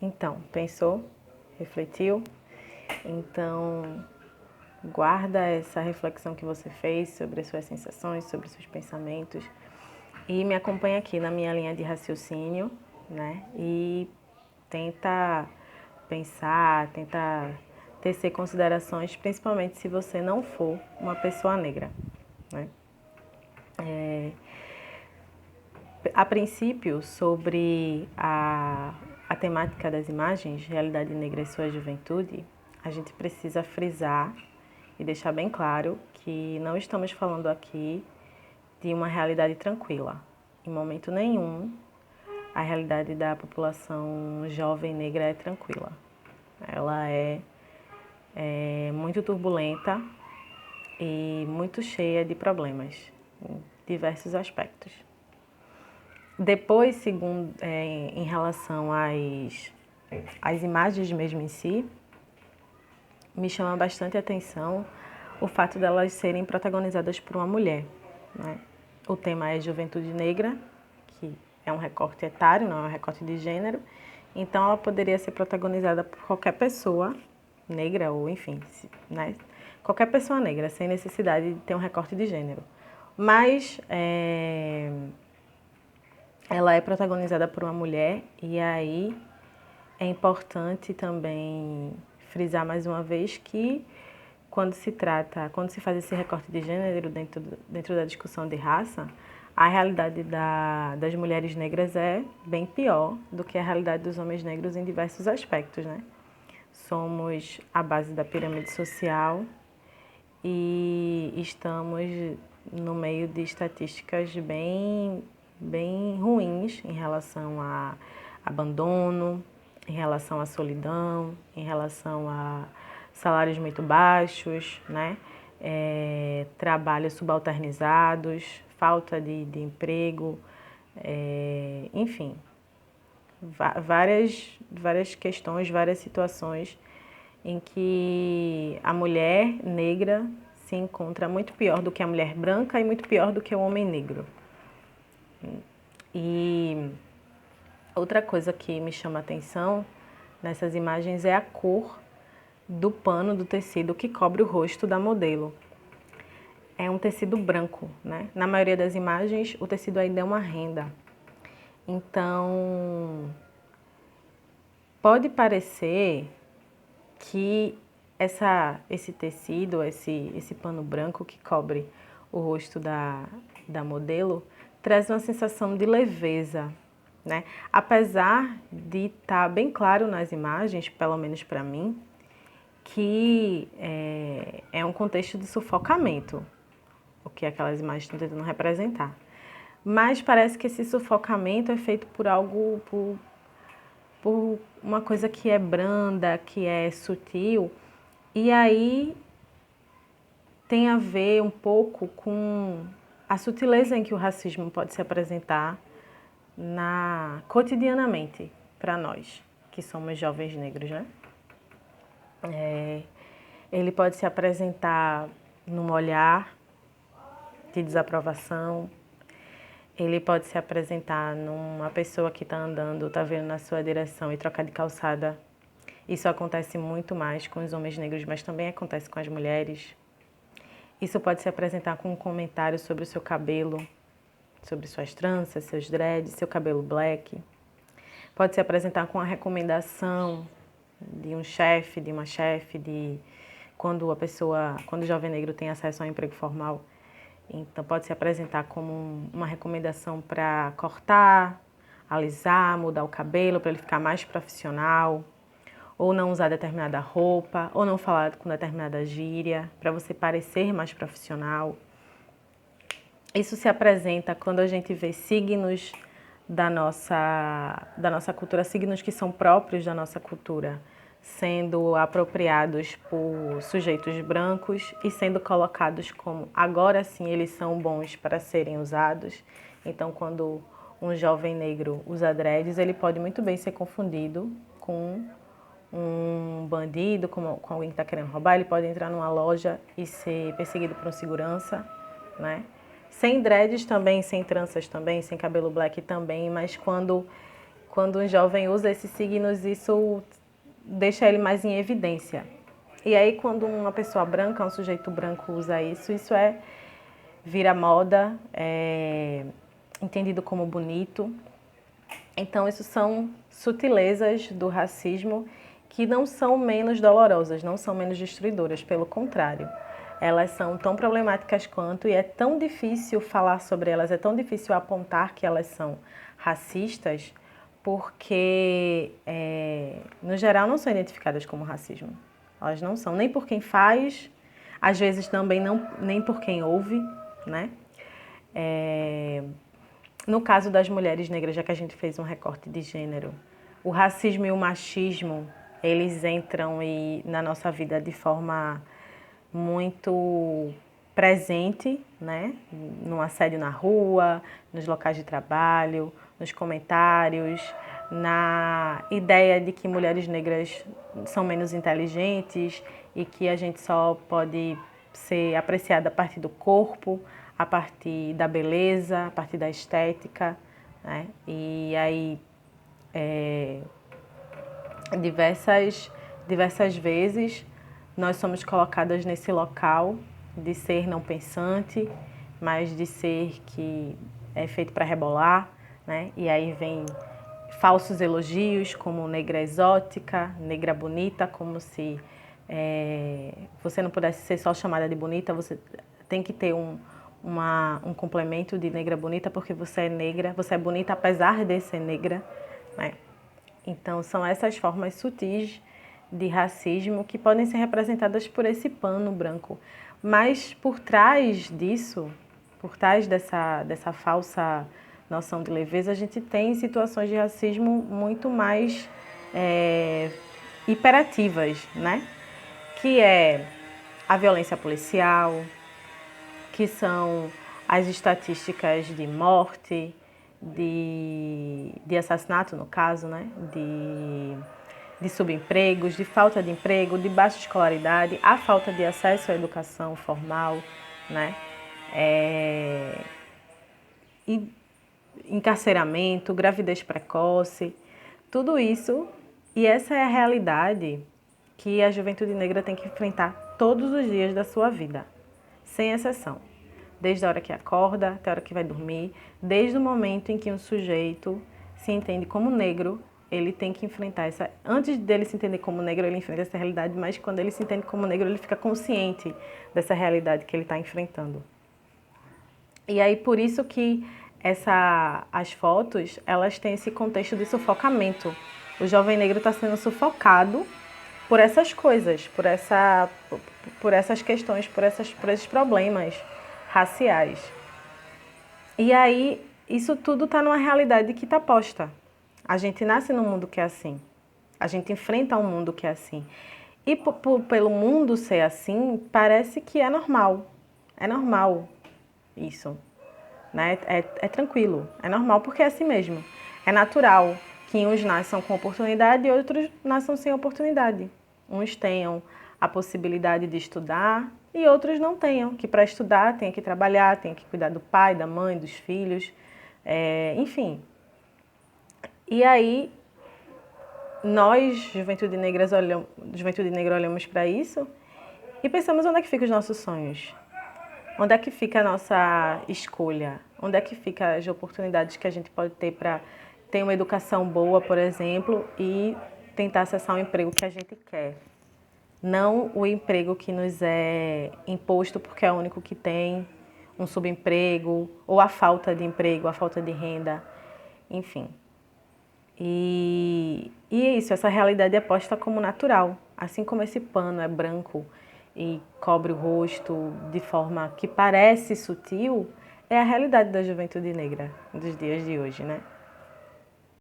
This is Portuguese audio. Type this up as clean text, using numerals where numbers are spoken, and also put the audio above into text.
Então, pensou? Refletiu? Então, guarda essa reflexão que você fez sobre as suas sensações, sobre os seus pensamentos e me acompanha aqui na minha linha de raciocínio, né? E tenta pensar, tenta tecer considerações, principalmente se você não for uma pessoa negra, né? A princípio, sobre a temática das imagens, realidade negra e sua juventude, a gente precisa frisar e deixar bem claro que não estamos falando aqui de uma realidade tranquila. Em momento nenhum, a realidade da população jovem negra é tranquila. Ela é muito turbulenta e muito cheia de problemas em diversos aspectos. Depois, em relação às imagens mesmo em si, me chama bastante atenção o fato delas serem protagonizadas por uma mulher, né? O tema é Juventude Negra, que é um recorte etário, não é um recorte de gênero, então ela poderia ser protagonizada por qualquer pessoa negra ou enfim, né? Qualquer pessoa negra, sem necessidade de ter um recorte de gênero. Mas ela é protagonizada por uma mulher e aí é importante também frisar mais uma vez que quando se faz esse recorte de gênero dentro da discussão de raça, a realidade das mulheres negras é bem pior do que a realidade dos homens negros em diversos aspectos, né? Somos a base da pirâmide social e estamos no meio de estatísticas bem ruins em relação a abandono, em relação à solidão, em relação a salários muito baixos, né? Trabalhos subalternizados, falta de emprego, enfim, várias questões, várias situações em que a mulher negra se encontra muito pior do que a mulher branca e muito pior do que o homem negro. E outra coisa que me chama a atenção nessas imagens é a cor do pano do tecido que cobre o rosto da modelo. É um tecido branco, né? Na maioria das imagens, o tecido ainda é uma renda. Então, pode parecer que esse tecido, esse pano branco que cobre o rosto da modelo, traz uma sensação de leveza, né? Apesar de estar bem claro nas imagens, pelo menos para mim, que é um contexto de sufocamento, o que aquelas imagens estão tentando representar. Mas parece que esse sufocamento é feito por uma coisa que é branda, que é sutil, e aí tem a ver um pouco com a sutileza em que o racismo pode se apresentar cotidianamente para nós, que somos jovens negros, né? Ele pode se apresentar num olhar de desaprovação, ele pode se apresentar numa pessoa que está andando, está vindo na sua direção e trocar de calçada. Isso acontece muito mais com os homens negros, mas também acontece com as mulheres. Isso pode se apresentar com um comentário sobre o seu cabelo, sobre suas tranças, seus dreads, seu cabelo black. Pode se apresentar com a recomendação de um chefe, de uma chefe, quando o jovem negro tem acesso ao emprego formal. Então, pode se apresentar como uma recomendação para cortar, alisar, mudar o cabelo para ele ficar mais profissional, ou não usar determinada roupa, ou não falar com determinada gíria, para você parecer mais profissional. Isso se apresenta quando a gente vê signos da nossa cultura, signos que são próprios da nossa cultura, sendo apropriados por sujeitos brancos e sendo colocados como agora sim eles são bons para serem usados. Então, quando um jovem negro usa dreads, ele pode muito bem ser confundido com um bandido, com alguém que está querendo roubar. Ele pode entrar numa loja e ser perseguido por um segurança, né? Sem dreads também, sem tranças também, sem cabelo black também, mas quando quando um jovem usa esses signos, isso deixa ele mais em evidência. E aí, quando uma pessoa branca, um sujeito branco usa isso, vira moda, é entendido como bonito. Então, isso são sutilezas do racismo que não são menos dolorosas, não são menos destruidoras, pelo contrário. Elas são tão problemáticas quanto e é tão difícil falar sobre elas, é tão difícil apontar que elas são racistas, porque, no geral, não são identificadas como racismo. Elas não são, nem por quem faz, às vezes também não, nem por quem ouve, né? No caso das mulheres negras, já que a gente fez um recorte de gênero, o racismo e o machismo, eles entram na nossa vida de forma muito presente, né? No assédio na rua, nos locais de trabalho, nos comentários, na ideia de que mulheres negras são menos inteligentes e que a gente só pode ser apreciada a partir do corpo, a partir da beleza, a partir da estética, né? E aí, diversas vezes nós somos colocadas nesse local de ser não pensante, mas de ser que é feito para rebolar, né? E aí vem falsos elogios como negra exótica, negra bonita, como se você não pudesse ser só chamada de bonita, você tem que ter um complemento de negra bonita porque você é negra, você é bonita apesar de ser negra, né? Então, são essas formas sutis de racismo que podem ser representadas por esse pano branco. Mas por trás disso, por trás dessa falsa noção de leveza, a gente tem situações de racismo muito mais hiperativas, né? Que é a violência policial, que são as estatísticas de morte, de assassinato, no caso, né? De subempregos, de falta de emprego, de baixa escolaridade, a falta de acesso à educação formal, né? E encarceramento, gravidez precoce, tudo isso. E essa é a realidade que a juventude negra tem que enfrentar todos os dias da sua vida, sem exceção. Desde a hora que acorda até a hora que vai dormir, desde o momento em que um sujeito se entende como negro, ele tem que enfrentar essa... Antes dele se entender como negro, ele enfrenta essa realidade, mas quando ele se entende como negro, ele fica consciente dessa realidade que ele está enfrentando. E aí, por isso que as fotos, elas têm esse contexto de sufocamento. O jovem negro está sendo sufocado por essas coisas, por essas questões, por esses problemas raciais. E aí, isso tudo está numa realidade que está posta. A gente nasce num mundo que é assim. A gente enfrenta um mundo que é assim. E pelo mundo ser assim, parece que é normal. É normal isso. Né? É tranquilo. É normal porque é assim mesmo. É natural que uns nasçam com oportunidade e outros nasçam sem oportunidade. Uns tenham a possibilidade de estudar e outros não tenham, que para estudar tem que trabalhar, tem que cuidar do pai, da mãe, dos filhos, enfim. E aí, nós, Juventude Negra, olhamos para isso e pensamos onde é que ficam os nossos sonhos? Onde é que fica a nossa escolha? Onde é que ficam as oportunidades que a gente pode ter para ter uma educação boa, por exemplo, e tentar acessar um emprego que a gente quer? Não o emprego que nos é imposto porque é o único que tem, um subemprego, ou a falta de emprego, a falta de renda, enfim. E é isso, essa realidade é posta como natural, assim como esse pano é branco e cobre o rosto de forma que parece sutil, é a realidade da juventude negra dos dias de hoje, né?